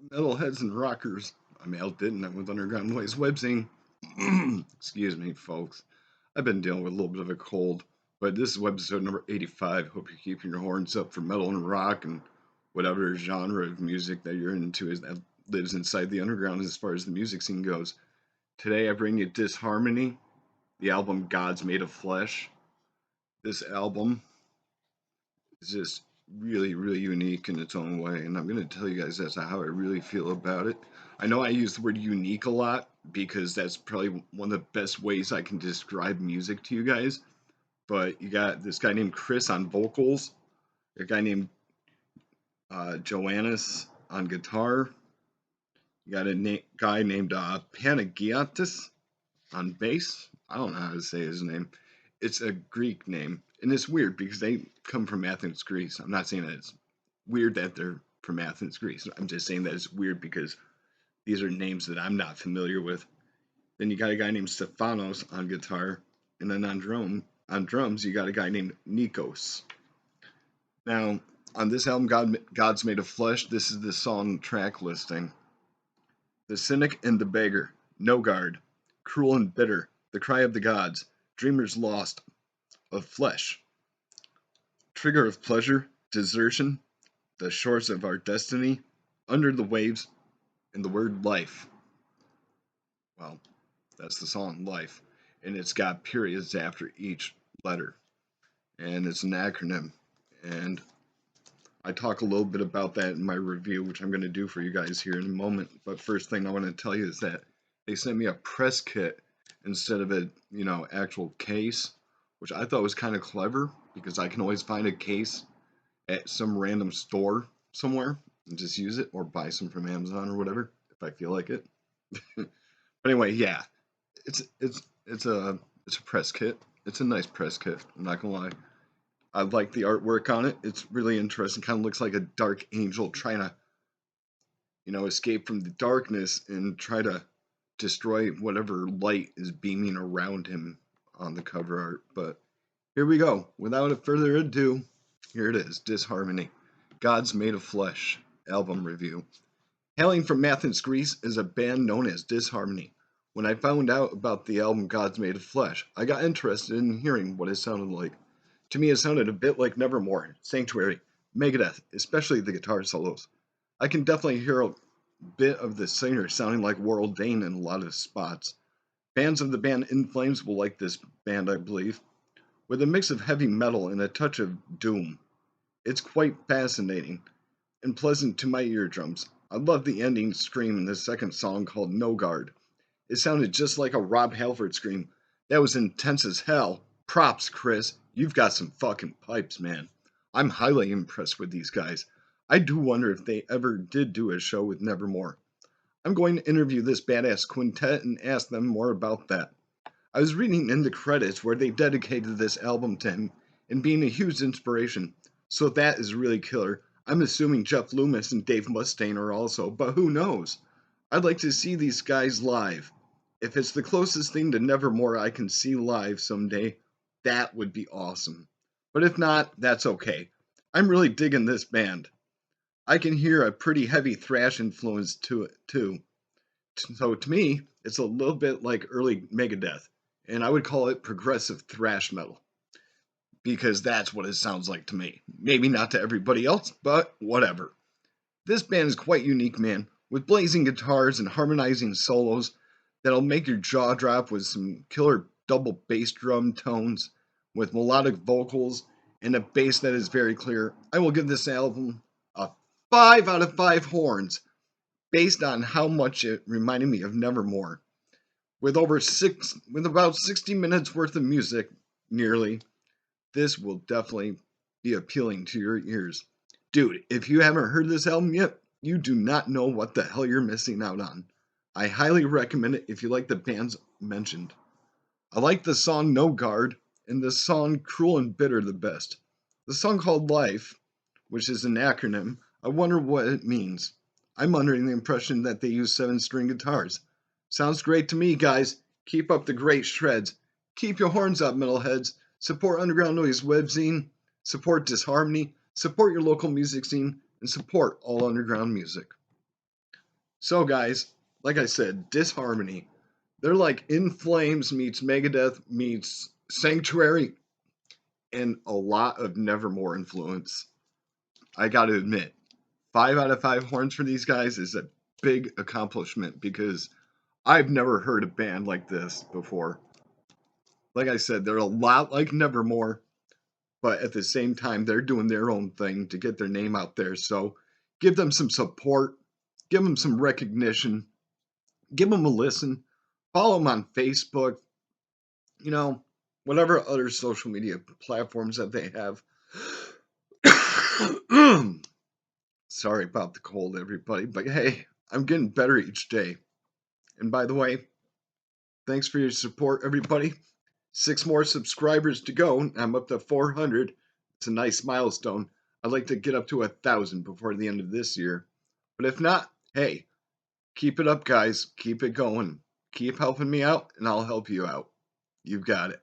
Metalheads and rockers. I'm Al Ditton. I'm with Underground Noise WebZine. Excuse me, folks. I've been dealing with a little bit of a cold, but this is webisode number 85. Hope you're keeping your horns up for metal and rock and whatever genre of music that you're into is that lives inside the underground as far as the music scene goes. Today I bring you Disharmony, the album Gods Made of Flesh. This album is just really, really unique in its own way, and I'm going to tell you guys that's how I really feel about it. I know I use the word unique a lot because that's probably one of the best ways I can describe music to you guys. But you got this guy named Chris on vocals, a guy named Joannis on guitar, you got a guy named Panagiotis on bass. I don't know how to say his name. It's a Greek name, and it's weird because they come from Athens, Greece. I'm not saying that it's weird that they're from Athens, Greece. I'm just saying that it's weird because these are names that I'm not familiar with. Then you got a guy named Stefanos on guitar, and then on drums you got a guy named Nikos. Now, on this album, God's Made of Flesh, this is the song track listing. The Cynic and the Beggar, No Guard, Cruel and Bitter, The Cry of the Gods, Dreamers Lost, Of Flesh, Trigger of Pleasure, Desertion, The Shores of Our Destiny, Under the Waves, and the word Life. Well, that's the song Life, and it's got periods after each letter, and it's an acronym, and I talk a little bit about that in my review, which I'm going to do for you guys here in a moment. But first thing I want to tell you is that they sent me a press kit instead of a, actual case, which I thought was kind of clever because I can always find a case at some random store somewhere and just use it or buy some from Amazon or whatever if I feel like it. But anyway, yeah, it's a press kit. It's a nice press kit. I'm not gonna lie. I like the artwork on it. It's really interesting. Kind of looks like a dark angel trying to, escape from the darkness and try to destroy whatever light is beaming around him on the cover art. But here we go. Without further ado, here it is, Disharmony, Gods Made of Flesh, album review. Hailing from Athens, Greece, is a band known as Disharmony. When I found out about the album Gods Made of Flesh, I got interested in hearing what it sounded like. To me, it sounded a bit like Nevermore, Sanctuary, Megadeth, especially the guitar solos. I can definitely hear a bit of the singer sounding like Warrel Dane in a lot of spots. Fans of the band In Flames will like this band, I believe, with a mix of heavy metal and a touch of doom. It's quite fascinating and pleasant to my eardrums. I love the ending scream in the second song called No Guard. It sounded just like a Rob Halford scream. That was intense as hell. Props, Chris. You've got some fucking pipes, man. I'm highly impressed with these guys. I do wonder if they ever did do a show with Nevermore. I'm going to interview this badass quintet and ask them more about that. I was reading in the credits where they dedicated this album to him and being a huge inspiration, so that is really killer. I'm assuming Jeff Loomis and Dave Mustaine are also, but who knows? I'd like to see these guys live. If it's the closest thing to Nevermore I can see live someday, that would be awesome. But if not, that's okay. I'm really digging this band. I can hear a pretty heavy thrash influence to it, too. So to me, it's a little bit like early Megadeth, and I would call it progressive thrash metal because that's what it sounds like to me. Maybe not to everybody else, but whatever. This band is quite unique, man, with blazing guitars and harmonizing solos that'll make your jaw drop with some killer double bass drum tones with melodic vocals and a bass that is very clear. I will give this album a 5 out of 5 horns based on how much it reminded me of Nevermore. With about 60 minutes worth of music, nearly, this will definitely be appealing to your ears. Dude, if you haven't heard this album yet, you do not know what the hell you're missing out on. I highly recommend it if you like the bands mentioned. I like the song No Guard and the song Cruel and Bitter the best. The song called Life, which is an acronym, I wonder what it means. I'm under the impression that they use 7-string guitars. Sounds great to me, guys. Keep up the great shreds. Keep your horns up, metalheads. Support Underground Noise WebZine. Support Disharmony. Support your local music scene. And support all underground music. So, guys, like I said, Disharmony. They're like In Flames meets Megadeth meets Sanctuary and a lot of Nevermore influence. I gotta admit, 5 out of 5 horns for these guys is a big accomplishment because I've never heard a band like this before. Like I said, they're a lot like Nevermore, but at the same time, they're doing their own thing to get their name out there. So give them some support, give them some recognition, give them a listen, follow them on Facebook, whatever other social media platforms that they have. Sorry about the cold, everybody, but hey, I'm getting better each day. And by the way, thanks for your support, everybody. 6 more subscribers to go. I'm up to 400. It's a nice milestone. I'd like to get up to 1,000 before the end of this year. But if not, hey, keep it up, guys. Keep it going. Keep helping me out, and I'll help you out. You've got it.